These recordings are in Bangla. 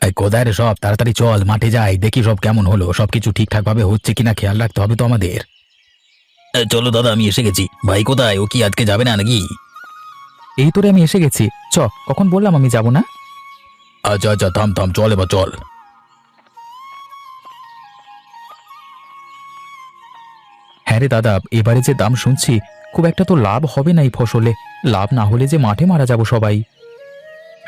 এই কোথায় রে সব? তাড়াতাড়ি চল, মাঠে যাই, দেখি সব কেমন হলো, সবকিছু ঠিকঠাক ভাবে হচ্ছে কিনা খেয়াল রাখতে হবে তো আমাদের। চলো দাদা, আমি এসে গেছি। ভাই কোথায়? ও কি আজকে যাবে না নাকি? এই তোরে আমি এসে গেছি। কখন বললাম আমি যাব না? আচ্ছা আচ্ছা, থাম থাম, চল এবার চল। হ্যাঁ রে দাদা, এবারে যে দাম শুনছি, খুব একটা তো লাভ হবে না এই ফসলে। লাভ না হলে যে মাঠে মারা যাব সবাই।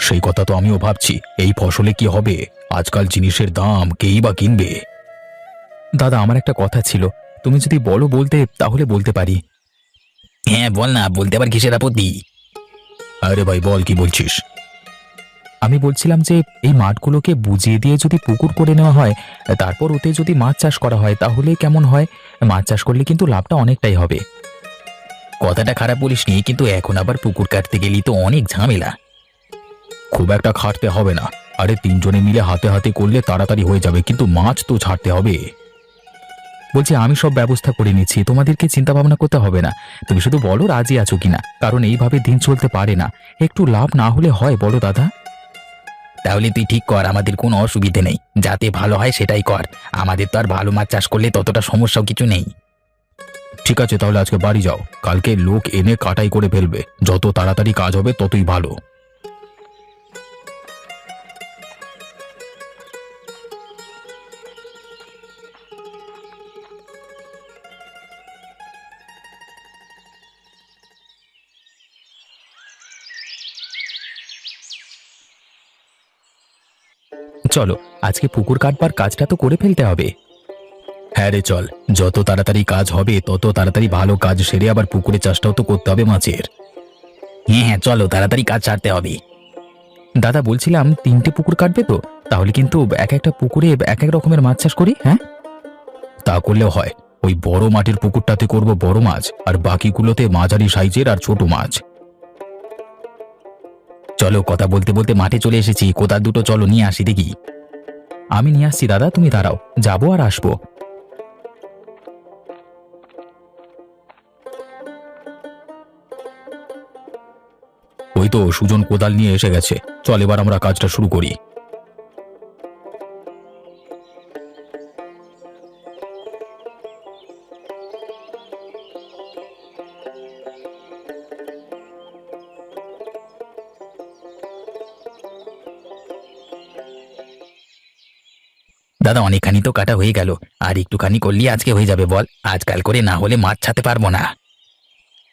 সেই কথা তো আমিও ভাবছি, এই ফসলে কি হবে? আজকাল জিনিসের দাম কেই বা কিনবে? দাদা, আমার একটা কথা ছিল, তুমি যদি বলো বলতে তাহলে বলতে পারি। হ্যাঁ বল না, বলতে আবার কিসের আপত্তি? আরে ভাই বল, কি বলছিস? আমি বলছিলাম যে এই মাঠগুলোকে বুঝিয়ে দিয়ে যদি পুকুর করে নেওয়া হয়, তারপর ওতে যদি মাছ চাষ করা হয় তাহলে কেমন হয়? মাছ চাষ করলে কিন্তু লাভটা অনেকটাই হবে। কথাটা খারাপ বলিসনি, কিন্তু এখন আবার পুকুর কাটতে গেলেই তো অনেক ঝামেলা। খুব একটা খাটতে হবে না। আরে তিনজনে মিলে হাতে হাতে করলে তাড়াতাড়ি হয়ে যাবে, কিন্তু মাছ তো ছাড়তে হবে। বলছি আমি সব ব্যবস্থা করে নিচ্ছি, তোমাদেরকে চিন্তা ভাবনা করতে হবে না। তুমি শুধু বলো রাজি আছো কিনা, কারণ এইভাবে দিন চলতে পারে না। একটু লাভ না হলে হয় বলো দাদা? তাহলে তুই ঠিক কর, আমাদের কোনো অসুবিধে নেই, যাতে ভালো হয় সেটাই কর। আমাদের তো আর ভালো মাছ চাষ করলে ততটা সমস্যাও কিছু নেই। ঠিক আছে, তাহলে আজকে বাড়ি যাও, কালকে লোক এনে কাটাই করে ফেলবে। যত তাড়াতাড়ি কাজ হবে ততই ভালো। চলো, আজকে পুকুর কাটবার কাজটা তো করে ফেলতে হবে। হ্যাঁ রে চল, যত তাড়াতাড়ি কাজ হবে তত তাড়াতাড়ি ভালো কাজ সেরে আবার পুকুরে চাষটাও তো করতে হবে মাছের। হ্যাঁ হ্যাঁ, চলো তাড়াতাড়ি কাজ ছাড়তে হবে। দাদা বলছিলাম, 3টে পুকুর কাটবে তো? তাহলে কিন্তু এক একটা পুকুরে এক এক রকমের মাছ চাষ করি, হ্যাঁ? তা করলেও হয়। ওই বড় মাটির পুকুরটাতে করব বড় মাছ, আর বাকিগুলোতে মাঝারি সাইজের আর ছোট মাছ। চলো, কথা বলতে বলতে মাঠে চলে এসেছি, কোদাল দুটো চলো নিয়ে আসি দেখি। আমি নিয়ে আসছি দাদা, তুমি দাঁড়াও, যাবো আর আসবো। ওই তো সুজন কোদাল নিয়ে এসে গেছে, চল এবার আমরা কাজটা শুরু করি। দাদা অনেকখানি তো কাটা হয়ে গেল, আর একটুখানি করলেই আজকে হয়ে যাবে। বল, আজকাল করে না হলে মাছ ছাড়তে পারবো না।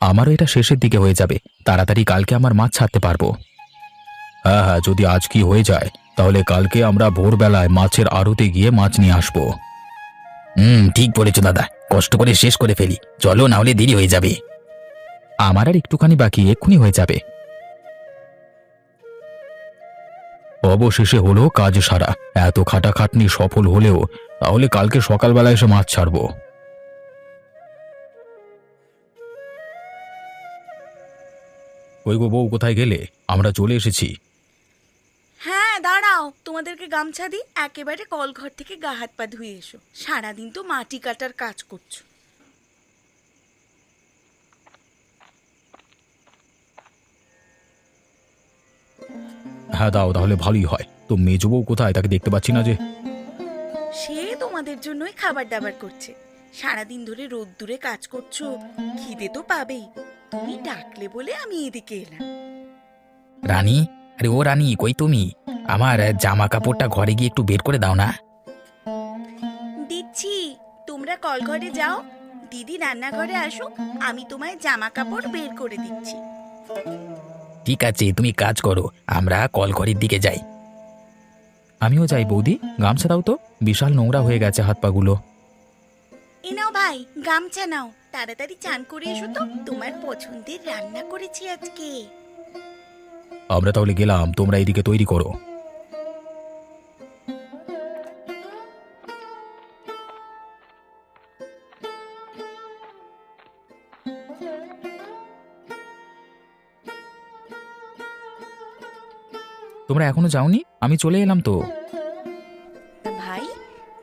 আমারও এটা শেষের দিকে হয়ে যাবে, তাড়াতাড়ি কালকে আমার মাছ ছাড়তে পারবো। হ্যাঁ হ্যাঁ, যদি আজ কি হয়ে যায় তাহলে কালকে আমরা ভোরবেলায় মাছের আড়তে গিয়ে মাছ নিয়ে আসবো। ঠিক বলেছো দাদা, কষ্ট করে শেষ করে ফেলি, চলো, না হলে দেরি হয়ে যাবে। আমার আর একটুখানি বাকি, এক্ষুনি হয়ে যাবে। অবশেষে হলো কাজ সারা। এত খাটাখাটনি সফল হলেও তাহলে কালকে সকালবেলা এসে মাছ ছাড়বো। কই গো বউ, কোথায় গেলে? আমরা চলে এসেছি। হ্যাঁ দাঁড়াও, তোমাদেরকে গামছা দিই, একেবারে কলঘর থেকে গা হাত পা ধুয়ে এসো, সারাদিন তো মাটি কাটার কাজ করছো। হ্যাঁ দাও, তাহলে ভালোই হয়। তো মেজ বউ কোথায়? তাকে দেখতে পাচ্ছি না যে। সে তোমাদের জন্যই খাবার দাবার করছে, সারাদিন ধরে রোদ্দুরে কাজ করছো, খিদে তো পাবেই। তুমি ডাকলে বলে আমি এদিকে এলাম। রানী, আরে ও রানী, কই তুমি? আমার জামা কাপড়টা ঘরে গিয়ে একটু বের করে দাও না। দিচ্ছি, তোমরা কলঘরে যাও, দিদি রান্নাঘরে আসুক, আমি তোমায় জামা কাপড় বের করে দিচ্ছি। ঠিক আছে, তুমি কাজ করো, আমরা কলঘরের দিকে যাই। আমিও যাই বৌদি, গামছা দাও তো, বিশাল নোংরা হয়ে গেছে হাত পাগুলো। এ নাও ভাই, গামছা নাও, তাড়াতাড়ি চান করে এসো তো, তোমার পছন্দের রান্না করেছি আজকে। আমরা তাহলে গেলাম, তোমরা এদিকে তৈরি করো। তোমরা এখনো যাওনি? আমি চলে এলাম তো। তা ভাই,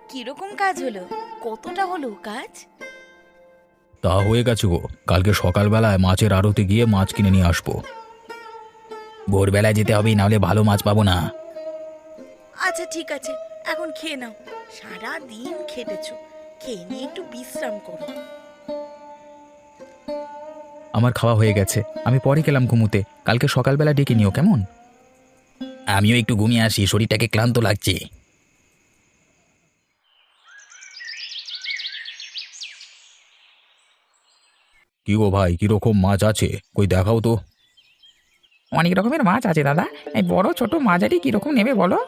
কিরকম কাজ হলো? কতটা হলো কাজ? তা হয়ে গেছে গো, কালকে সকালবেলায় মাছের আড়তে গিয়ে মাছ কিনে নিয়ে আসবো। ভোরবেলায় যেতে হবে, নাহলে ভালো মাছ পাবো না। আচ্ছা ঠিক আছে, এখন খেয়ে নাও। সারা দিন খেটেছো, খেয়ে নিয়ে একটু বিশ্রাম করো। আমার খাওয়া হয়ে গেছে, আমি পরে গেলাম ঘুমুতে। কালকে সকালবেলা ডেকে নিও কেমন? আমিও একটু ঘুমিয়ে আসি, শরীরটাকে ক্লান্ত লাগছে। কি গো ভাই, কিরকম মাছ আছে কই দেখাও তো। অনেক রকমের মাছ আছে দাদা, এই বড় ছোট মাঝারি কিরকম নেবে বলো?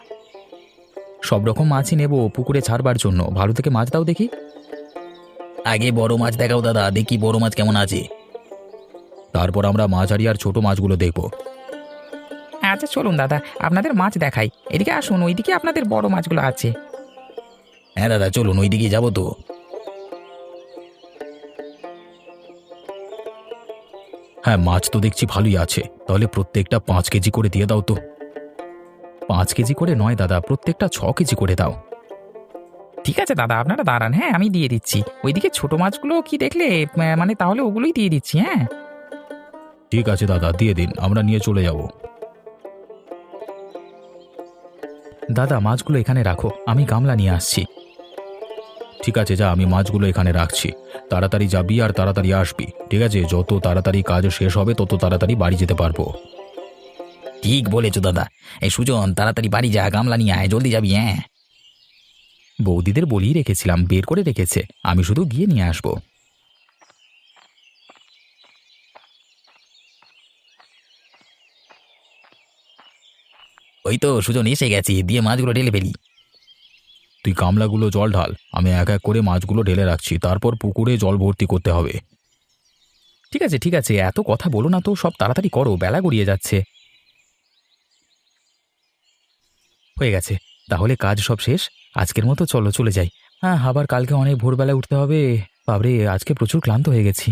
সব রকম মাছই নেব পুকুরে ছাড়বার জন্য, ভালো থেকে মাছ দাও দেখি। আগে বড় মাছ দেখাও দাদা, দেখি বড় মাছ কেমন আছে। তারপর আমরা মাঝারি আর ছোট মাছগুলো দেখব। আচ্ছা চলুন দাদা, আপনাদের মাছ দেখাই। এদিকে আসুন, ওইদিকে আপনাদের বড় মাছগুলো আছে। হ্যাঁ দাদা চলুন, ওইদিকে যাবো তো। হ্যাঁ, মাছ তো দেখছি ভালোই আছে, তাহলে প্রত্যেকটা 5 কেজি করে দিয়ে দাও তো। 5 কেজি করে নয় দাদা, প্রত্যেকটা 6 কেজি করে দাও। ঠিক আছে দাদা, আপনারা দাঁড়ান, হ্যাঁ আমি দিয়ে দিচ্ছি। ওইদিকে ছোট মাছগুলো কি দেখলে, মানে তাহলে ওগুলোই দিয়ে দিচ্ছি। হ্যাঁ ঠিক আছে দাদা, দিয়ে দিন, আমরা নিয়ে চলে যাব। দাদা মাছগুলো এখানে রাখো, আমি গামলা নিয়ে আসছি। ঠিক আছে যা, আমি মাছগুলো এখানে রাখছি। তাড়াতাড়ি যাবি আর তাড়াতাড়ি আসবি, ঠিক আছে? যত তাড়াতাড়ি কাজ শেষ হবে তত তাড়াতাড়ি বাড়ি যেতে পারবো। ঠিক বলেছো দাদা। এই সুজন, তাড়াতাড়ি বাড়ি যা, গামলা নিয়ে আয়, জলদি যাবি। হ্যাঁ বৌদিদের বলেই রেখেছিলাম, বের করে রেখেছে, আমি শুধু গিয়ে নিয়ে আসবো। ওই তো সুজন এসে গেছি, দিয়ে মাছগুলো ঢেলে ফেলি। তুই গামলাগুলো জল ঢাল, আমি এক এক করে মাছগুলো ঢেলে রাখছি, তারপর পুকুরে জল ভর্তি করতে হবে। ঠিক আছে ঠিক আছে, এত কথা বলো না তো, সব তাড়াতাড়ি করো, বেলা গড়িয়ে যাচ্ছে। হয়ে গেছে, তাহলে কাজ সব শেষ। আজকের মতো চলো চলে যাই। হ্যাঁ, আবার কালকে অনেক ভোরবেলায় উঠতে হবে। বাবরে, আজকে প্রচুর ক্লান্ত হয়ে গেছি।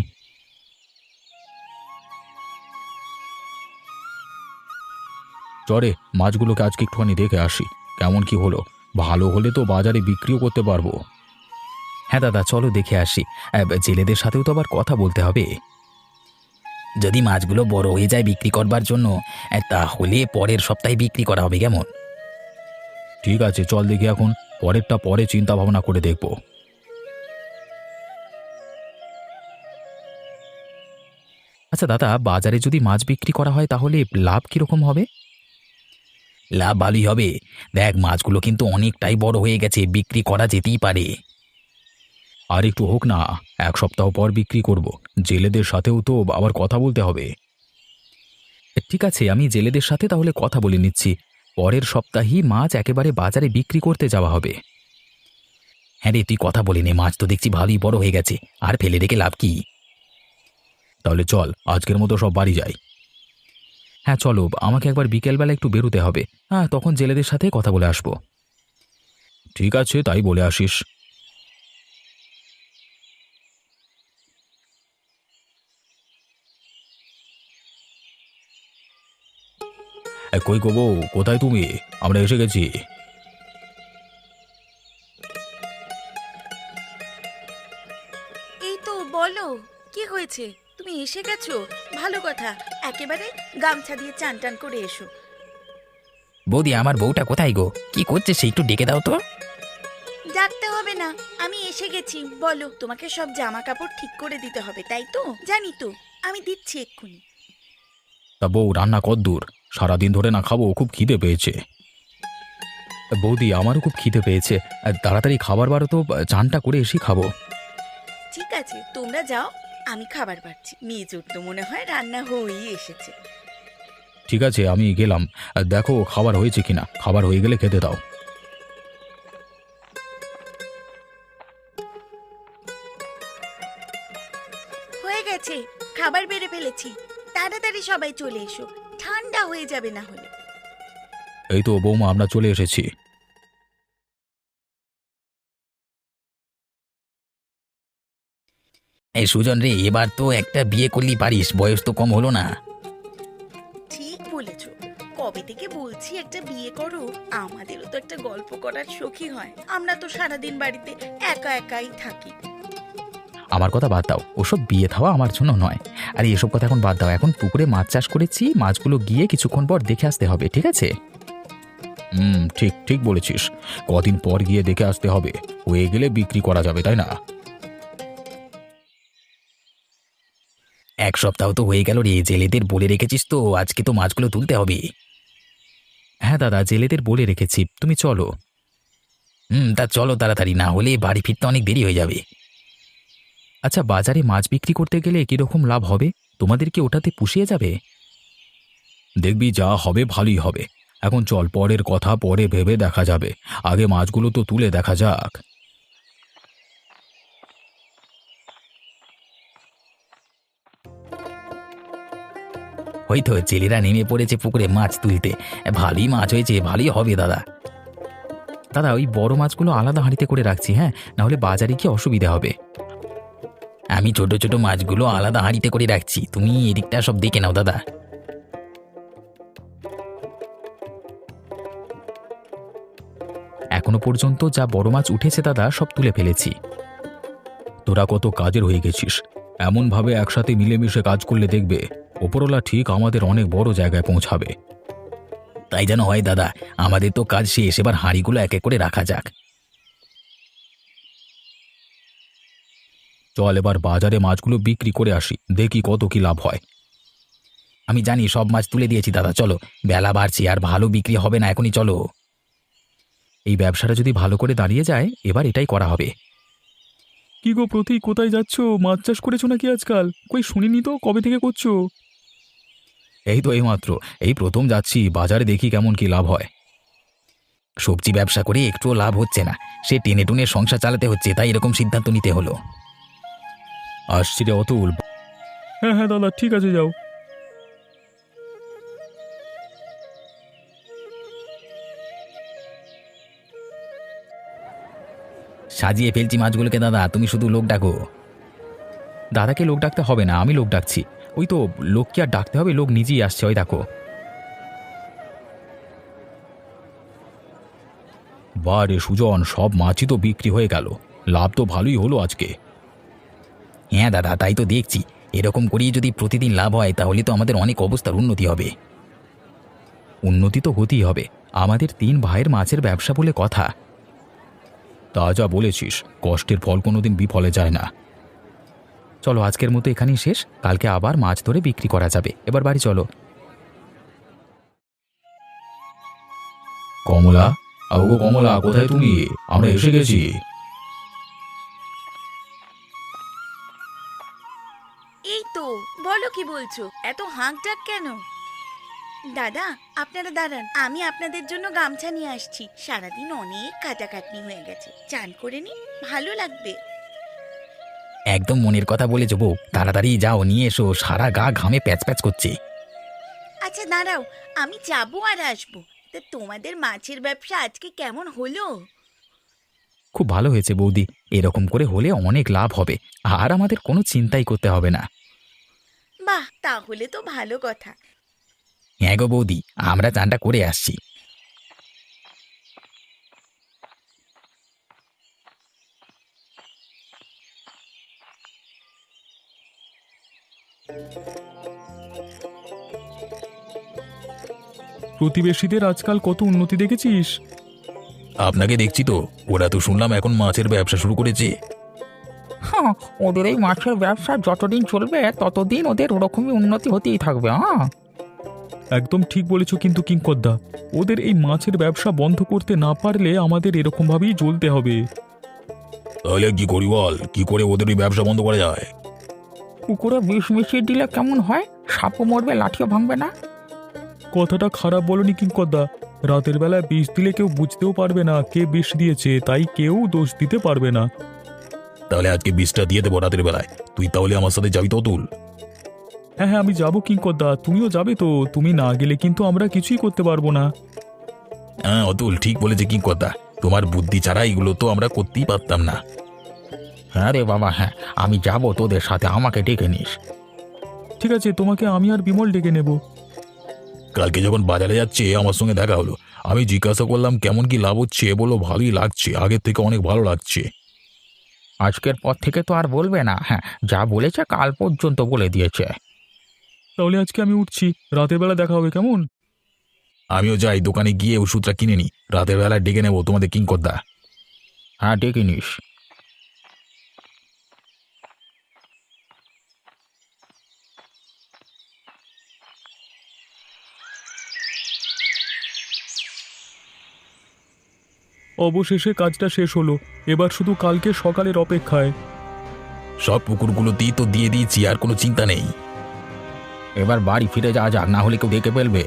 চরে মাছগুলোকে আজকে একটুখানি দেখে আসি, কেমন কি হলো। ভালো হলে তো বাজারে বিক্রিও করতে পারবো। হ্যাঁ দাদা, চলো দেখে আসি। জেলেদের সাথেও তো আবার কথা বলতে হবে। যদি মাছগুলো বড় হয়ে যায় বিক্রি করবার জন্য, তাহলে পরের সপ্তাহে বিক্রি করা হবে, কেমন? ঠিক আছে চল দেখি, এখন পরেরটা পরে চিন্তা ভাবনা করে দেখব। আচ্ছা দাদা, বাজারে যদি মাছ বিক্রি করা হয় তাহলে লাভ কিরকম হবে? লাভ ভালোই হবে। দেখ, মাছগুলো কিন্তু অনেকটাই বড় হয়ে গেছে, বিক্রি করা যেতেই পারে। আর একটু হোক না, 1 সপ্তাহ পর বিক্রি করব। জেলেদের সাথেও তো আবার কথা বলতে হবে। ঠিক আছে, আমি জেলেদের সাথে তাহলে কথা বলে নিচ্ছি। পরের সপ্তাহেই মাছ একেবারে বাজারে বিক্রি করতে যাওয়া হবে। হ্যাঁ রে, তুই কথা বলে নে, মাছ তো দেখছি ভালোই বড় হয়ে গেছে, আর ফেলে রেখে লাভ কি? তাহলে চল, আজকের মতো সব বাড়ি যাই। হ্যাঁ চলো, আমাকে একবার বিকেলবেলা একটু বেরোতে হবে। হ্যাঁ, তখন জেলেদের সাথে কথা বলে আসবো। ঠিক আছে, তাই বলে আসিস। কই গো বউ, কোথায় তুমি? আমরা এসে গেছি। এই তো, বলো কি হয়েছে? তুমি এসে গেছো, ভালো কথা। একেবারে গামছা দিয়ে চান টান করে এসো। বৌদি, আমার বউটা কোথায় গো? কি করছে সে? একটু ডেকে দাও তো। ডাকতে হবে না, আমি এসে গেছি। বলো, তোমাকে সব জামা কাপড় ঠিক করে দিতে হবে, তাই তো? জানি তো, আমি দিচ্ছি এক্ষুনি। তা বউ, রান্না কদ্দূর? সারাদিন ধরে না খাবো, খুব খিদে পেয়েছে। বৌদি, আমারও খুব খিদে পেয়েছে। তাড়াতাড়ি খাবার বারো তো, চানটা করে এসে খাবো। ঠিক আছে, তোমরা যাও, আমি খাবার বাড়ছি। মেজোর তো মনে হয় রান্না হয়েই এসেছে। ঠিক আছে, আমি গেলাম। দেখো খাবার হয়েছে কিনা, খাবার হয়ে গেলে খেতে দাও। হয়ে গেছে, খাবার বেড়ে ফেলেছি। তাড়াতাড়ি সবাই চলে এসো, ঠান্ডা হয়ে যাবে না হলে। এই তো বৌমা, আমরা চলে এসেছি। এই সুজন রে, এবার তো একটা বিয়ে করলি পারিস, বয়স তো কম হলো না। ঠিক বলেছো, কবে থেকে বলছি একটা বিয়ে করো। আমাদেরও তো একটা গল্প করার শখই হয়। আমরা তো সারাদিন বাড়িতে একা একাই থাকি। আমার কথা বাদ দাও, ওসব বিয়ে থাওয়া আমার জন্য নয়। আর এসব কথা এখন বাদ দাও, এখন পুকুরে মাছ চাষ করেছি, মাছগুলো গিয়ে কিছুক্ষণ পর দেখে আসতে হবে, ঠিক আছে? ঠিক ঠিক বলেছিস। কদিন পর গিয়ে দেখে আসতে হবে, হয়ে গেলে বিক্রি করা যাবে, তাই না? এক সপ্তাহ তো হয়ে গেল রে, জেলেদের বলে রেখেছিস তো, আজকে তো মাছগুলো তুলতে হবে। হ্যাঁ দাদা, জেলেদের বলে রেখেছি, তুমি চলো। তা চলো তাড়াতাড়ি, না হলে বাড়ি ফিরতে অনেক দেরি হয়ে যাবে। আচ্ছা, বাজারে মাছ বিক্রি করতে গেলে কিরকম লাভ হবে? তোমাদের কি ওটাতে পুষিয়ে যাবে? দেখবি যা হবে ভালোই হবে। এখন চল, পরের কথা পরে ভেবে দেখা যাবে, আগে মাছগুলো তো তুলে দেখা যাক। ওই তো জেলেরা নেমে পড়েছে পুকুরে মাছ তুলতে। ভালোই মাছ হয়েছে, ভালোই হবে দাদা। দাদা, ওই বড় মাছগুলো আলাদা হাঁড়িতে করে রাখছি, হ্যাঁ, নাহলে বাজারে কি অসুবিধা হবে। আমি ছোট ছোট মাছগুলো আলাদা হাঁড়িতে করে রাখছি, তুমি এদিকটা সব দেখে নাও দাদা। এখনো পর্যন্ত যা বড় মাছ উঠেছে দাদা, সব তুলে ফেলেছি। তোরা কত কাজের হয়ে গেছিস, এমনভাবে একসাথে মিলেমিশে কাজ করলে দেখবে ওপরওয়ালা ঠিক আমাদের অনেক বড় জায়গায় পৌঁছাবে। তাই যেন হয় দাদা, আমাদের তো কাজ শেষ, এবার হাঁড়িগুলো এক এক করে রাখা যাক। চল এবার বাজারে মাছগুলো বিক্রি করে আসি, দেখি কত কি লাভ হয়। আমি জানি সব মাছ তুলে দিয়েছি দাদা, চলো, বেলা বাড়ছে আর ভালো বিক্রি হবে না, এখনই চলো। এই ব্যবসাটা যদি ভালো করে দাঁড়িয়ে যায়, এবার এটাই করা হবে। কি গো প্রতীক, কোথায় যাচ্ছ? মাছ চাষ করেছো নাকি আজকাল? কই শুনিনি তো, কবে থেকে করছো? এই তো এইমাত্র, এই প্রথম যাচ্ছি বাজারে, দেখি কেমন কি লাভ হয়। সবজি ব্যবসা করে একটুও লাভ হচ্ছে না, সে টেনে টুনে সংসার চালাতে হচ্ছে, তাই এরকম সিদ্ধান্ত নিতে হলো। আসছি রে অতুল। হ্যাঁ হ্যাঁ দাদা, ঠিক আছে, যাও। সাজিয়ে ফেলছি মাছগুলোকে দাদা, তুমি শুধু লোক ডাকো। দাদাকে লোক ডাকতে হবে না, আমি লোক ডাকছি। ওই তো, লোক কি আর ডাকতে হবে, লোক নিজেই আসছে, ওই দেখো। বারে সুজন, সব মাছই তো বিক্রি হয়ে গেল, লাভ তো ভালোই হলো আজকে। হ্যাঁ দাদা, তাই তো দেখছি, এরকম করেই যদি প্রতিদিন লাভ হয় তাহলে তো আমাদের অনেক অবস্থার উন্নতি হবে। উন্নতি তো হতেই হবে, আমাদের 3 ভাইয়ের মাছের ব্যবসা বলে কথা। তা যা বলেছিস, কষ্টের ফল কোনোদিন বিফলে যায় না। চলো, আজকের মতো এখানেই শেষ, কালকে আবার মাছ ধরে বিক্রি করা যাবে। এবার বাড়ি চলো। কমলা, আগো কমলা, কোথায় তুমি? আমরা এসে গেছি। এই তো, বলো কি বলছো, এত হাঁক ডাক কেন? দাদা, আপনারা দাঁড়ান, আমি আপনাদের জন্য গামছা নিয়ে আসছি। সারাদিন অনেক কাটাকাটনি হয়ে গেছে, চান করে নিন, ভালো লাগবে। একদম মনের কথা বলেছো বউ, তাড়াতাড়ি যাও নিয়ে এসো, সারা গা ঘামে প্যাচ প্যাচ করছে। আচ্ছা দাঁড়াও, আমি যাবো আর আসবো। তা তোমাদের মাছের ব্যবসা আজকে কেমন হলো? খুব ভালো হয়েছে বৌদি, এরকম করে হলে অনেক লাভ হবে, আর আমাদের কোনো চিন্তাই করতে হবে না। বাহ, তাহলে তো ভালো কথা। হ্যাঁ গো বৌদি, আমরা চানটা করে আসছি। প্রতিবেশীদের আজকাল কত উন্নতি দেখেছিস? আপনাকে দেখছি তো, ওরা তো শুনলাম এখন মাছের ব্যবসা শুরু করেছে। হ্যাঁ, ওদের এই মাছের ব্যবসা যতদিন চলবে ততদিন ওদের ওরকমই উন্নতি হতেই থাকবে। হ্যাঁ, একদম ঠিক বলেছ, কিন্তু কিঙ্করদা, ওদের এই মাছের ব্যবসা বন্ধ করতে না পারলে আমাদের এরকমভাবেই চলতে হবে। তাহলে কি করি বল, কি করে ওদের ওই ব্যবসা বন্ধ করা যায়? পুকুরে বিষ মিশিয়ে দিলে কেমন হয়? সাপও মরবে, লাঠিও ভাঙবে না। কথাটা খারাপ বলনি কিঙ্করদা, রাতের বেলায় বিষ দিলে কেউ বুঝতেও পারবে না কে বিষ দিয়েছে, তাই কেউ দোষ দিতে পারবে না। তাহলে আজকে বিষটা দিয়ে দেবো রাতের বেলায়, তুই তাহলে আমার সাথে যাবি তো অতুল? হ্যাঁ হ্যাঁ, আমি যাবো কিঙ্করদা, তুমিও যাবে তো? তুমি না গেলে কিন্তু আমরা কিছুই করতে পারবো না। হ্যাঁ অতুল ঠিক বলেছে কি কথা, তোমার বুদ্ধি ছাড়া এগুলো তো আমরা করতেই পারতাম না। হ্যাঁ রে বাবা, হ্যাঁ, আমি যাব তোদের সাথে, আমাকে ডেকে নিস। ঠিক আছে, তোমাকে আমি আর বিমল ডেকে নেব। কালকে যখন বাজারে যাচ্ছে আমার সঙ্গে দেখা হলো, আমি জিজ্ঞাসা করলাম কেমন কি লাভ হচ্ছে, বললো ভালোই লাগছে, আগের থেকে অনেক ভালো লাগছে। আজকের পর থেকে তো আর বলবে না, হ্যাঁ, যা বলেছে কাল পর্যন্ত বলে দিয়েছে। তাহলে আজকে আমি উঠছি, রাতের বেলা দেখা হবে, কেমন? আমিও যাই দোকানে গিয়ে ওষুধটা কিনে নি, রাতের বেলা ডেকে নেবো তোমাদের কিংকর্দা। হ্যাঁ ডেকে নিস। অবশেষে কাজটা শেষ হলো, এবার শুধু কালকে সকালের অপেক্ষায়। সব পুকুরগুলোতেই তো দিয়ে দিয়েছি, আর কোনো চিন্তা নেই। এবার বাড়ি ফিরে যাওয়া যাক, না হলে কেউ দেখে ফেলবে।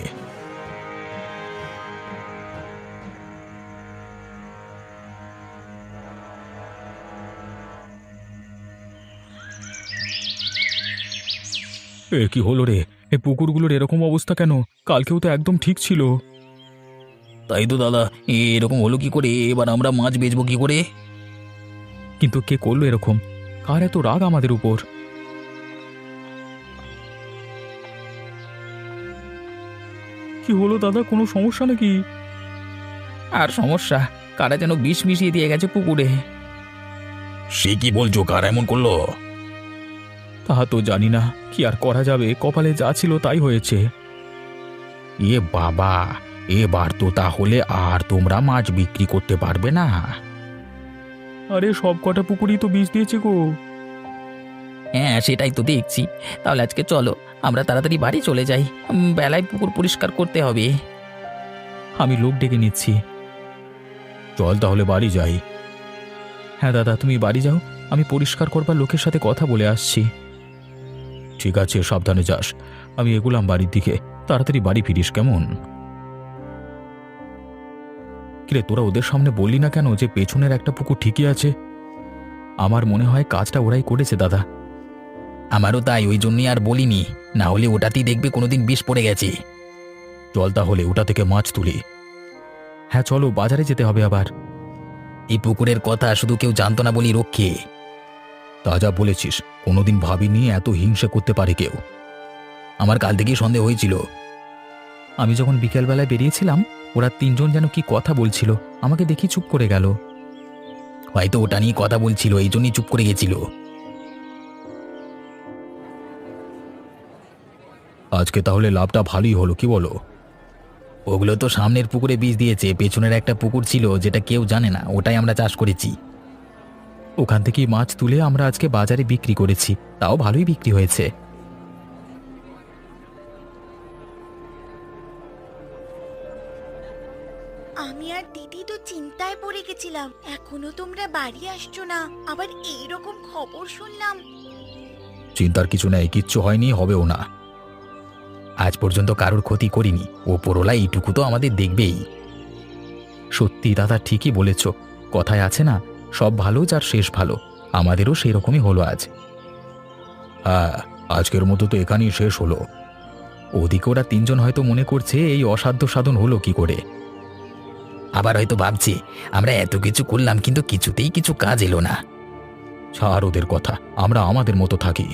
এ কি হলো রে, এই পুকুরগুলোর এরকম অবস্থা কেন? কালকেও তো একদম ঠিক ছিল। তাই তো দাদা, এরকম হলো কি করে? এবার আমরা মাছ বেচবো কি করে? কিন্তু কে করলো এরকম? কার এত রাগ আমাদের উপর? কি হলো দাদা, কোনো সমস্যা নাকি? আর সমস্যা, কারা যেন বিষ মিশিয়ে দিয়ে গেছে পুকুরে। সে কি বলছো, কার এমন করলো? তা তো জানি না, কি আর করা যাবে, কপালে যা ছিল তাই হয়েছে। এ বাবা, এবার তো তাহলে আর তোমরা মাছ বিক্রি করতে পারবে না। আরে সব কটা পুকুরই তো বিষ দিয়েছে গো। হ্যাঁ সেটাই তো দেখছি। তাহলে আজকে চলো আমরা তাড়াতাড়ি বাড়ি চলে যাই, বেলায় পুকুর পরিষ্কার করতে হবে। আমি লোক ডেকে নিচ্ছি। চল তাহলে বাড়ি যাই। হ্যাঁ দাদা, তুমি বাড়ি যাও, আমি পরিষ্কার করবার লোকের সাথে কথা বলে আসছি। ঠিক আছে, সাবধানে যাস। আমি এগুলাম বাড়ির দিকে, তাড়াতাড়ি বাড়ি ফিরিস কেমন? কিরে, তোরা ওদের সামনে বললি না কেন যে পেছনের একটা পুকুর ঠিকই আছে? আমার মনে হয় কাজটা ওরাই করেছে দাদা। আমারও তাই, ওই জন্যই আর বলিনি, না হলে ওটাতেই দেখবে কোনোদিন বিষ পড়ে গেছে। চল তাহলে ওটা থেকে মাছ তুলি। হ্যাঁ চলো, বাজারে যেতে হবে আবার। এই পুকুরের কথা শুধু কেউ জানতো না বলি রক্ষে। তা যা বলেছিস, কোনোদিন ভাবিনি এত হিংসা করতে পারে কেউ। আমার কাল থেকেই সন্দেহ হয়েছিল। আমি যখন বিকেলবেলায় বেরিয়েছিলাম, ওরা তিনজন যেন কি কথা বলছিল, আমাকে দেখি চুপ করে গেল। হয়তো ওটা নিয়ে কথা বলছিল, এই জন্যই চুপ করে গেছিল। আজকে তাহলে লাভটা ভালোই হলো, কি বলো? ওগুলো তো সামনের পুকুরে বীজ দিয়েছে, পেছনের একটা পুকুর ছিল যেটা কেউ জানে না, ওটাই আমরা চাষ করেছি। ওখান থেকেই মাছ তুলে আমরা আজকে বাজারে বিক্রি করেছি, তাও ভালোই বিক্রি হয়েছে। আমি আর দিদি তো চিন্তায় পড়ে গেছিলাম, এখনো তোমরা বাড়ি আসছো না, আবার এইরকম খবর শুনলাম। চিন্তার কিছু নেই, কিচ্ছু হয়নি, হবেও না। আজ পর্যন্ত কারোর ক্ষতি করিনি, ওপরওয়ালা এইটুকু তো আমাদের দেখবেই। সত্যি দাদা, ঠিকই বলেছ। কথায় আছে না, সব ভালো যার শেষ ভালো। আমাদেরও সেই রকমই হলো আজ। হ্যাঁ, আজকের মতো তো এখানেই শেষ হলো। ওদিকে ওরা তিনজন হয়তো মনে করছে এই অসাধ্য সাধন হলো কি করে। আবার হয়তো ভাবছি আমরা এত কিছু করলাম কিন্তু কিছুতেই কিছু কাজ এলো না। ছাড় ওদের কথা, আমরা আমাদের মতো থাকি।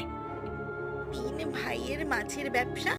তিন ভাইয়ের মাছের ব্যবসা,